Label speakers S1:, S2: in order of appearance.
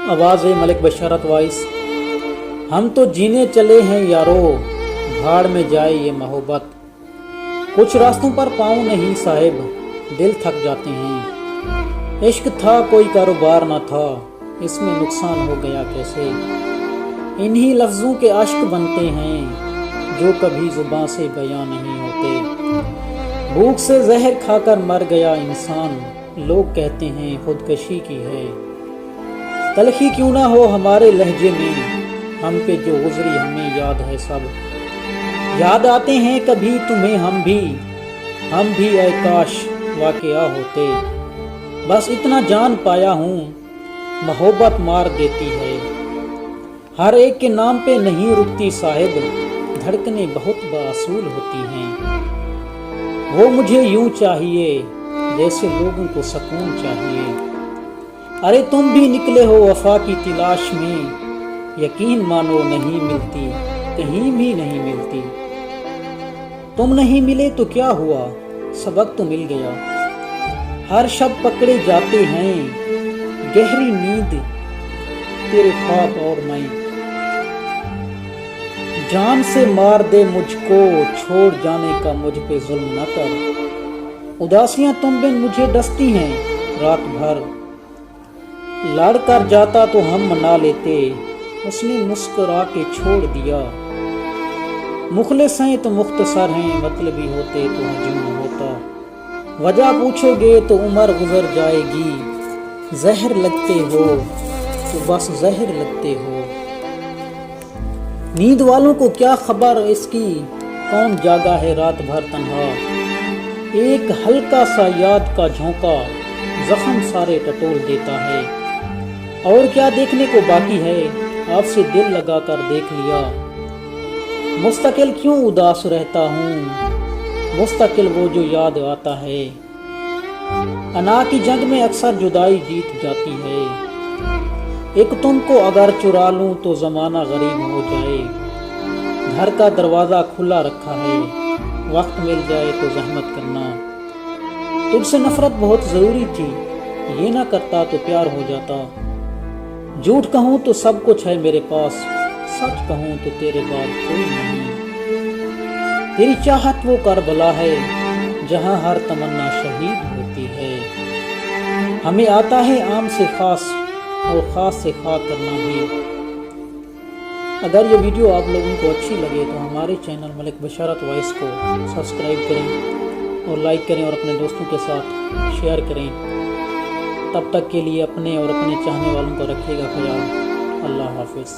S1: आवाज़ मलिक बशरत वॉइस। हम तो जीने चले हैं यारो, भाड़ में जाए ये मोहब्बत। कुछ रास्तों पर पाँव नहीं साहिब, दिल थक जाते हैं। इश्क था कोई कारोबार ना था, इसमें नुकसान हो गया कैसे। इन्हीं लफ्ज़ों के अश्क बनते हैं, जो कभी ज़ुबां से बयां नहीं होते। भूख से जहर खाकर मर गया इंसान, लोग कहते हैं खुदकशी की है। तलखी क्यों ना हो हमारे लहजे में, हम पे जो गुजरी हमें याद है सब। याद आते हैं कभी तुम्हें हम भी ऐ काश वाक़या होते। बस इतना जान पाया हूँ, मोहब्बत मार देती है। हर एक के नाम पे नहीं रुकती साहिब, धड़कनें बहुत बासूल होती हैं। वो मुझे यूं चाहिए जैसे लोगों को सुकून चाहिए। अरे तुम भी निकले हो वफा की तलाश में, यकीन मानो नहीं मिलती, कहीं भी नहीं मिलती। तुम नहीं मिले तो क्या हुआ, सबक तो मिल गया। हर शब पकड़े जाते हैं गहरी नींद तेरे ख्वाब और मैं। जान से मार दे मुझको, छोड़ जाने का मुझ पे जुल्म न कर। उदासियां तुम बिन मुझे डसती हैं रात भर। लड़ कर जाता तो हम मना लेते, उसने मुस्कुरा के छोड़ दिया। मुखलिस हैं तो मुख्तसर हैं, मतलबी होते तो हजूम होता। वजह पूछोगे तो उम्र गुजर जाएगी। जहर लगते हो तो बस जहर लगते हो। नींद वालों को क्या खबर इसकी, कौन जागा है रात भर तन्हा। एक हल्का सा याद का झोंका जख्म सारे टटोल देता है। और क्या देखने को बाकी है, आपसे दिल लगा कर देख लिया। मुस्तकिल क्यों उदास रहता हूँ, मुस्तकिल वो जो याद आता है। अना की जंग में अक्सर जुदाई जीत जाती है। एक तुमको अगर चुरा लूं तो ज़माना गरीब हो जाए। घर का दरवाज़ा खुला रखा है, वक्त मिल जाए तो जहमत करना। तुझसे नफरत बहुत ज़रूरी थी, ये ना करता तो प्यार हो जाता। झूठ कहूँ तो सब कुछ है मेरे पास, सच कहूँ तो तेरे बाद कोई नहीं। तेरी चाहत वो करबला है, जहाँ हर तमन्ना शहीद होती है। हमें आता है आम से ख़ास और ख़ास से खास करना भी। अगर ये वीडियो आप लोगों को अच्छी लगे तो हमारे चैनल मलिक बशरत वॉइस को सब्सक्राइब करें और लाइक करें और अपने दोस्तों के साथ शेयर करें। तब तक के लिए अपने और अपने चाहने वालों का रखिएगा ख्याल। अल्लाह हाफिज़।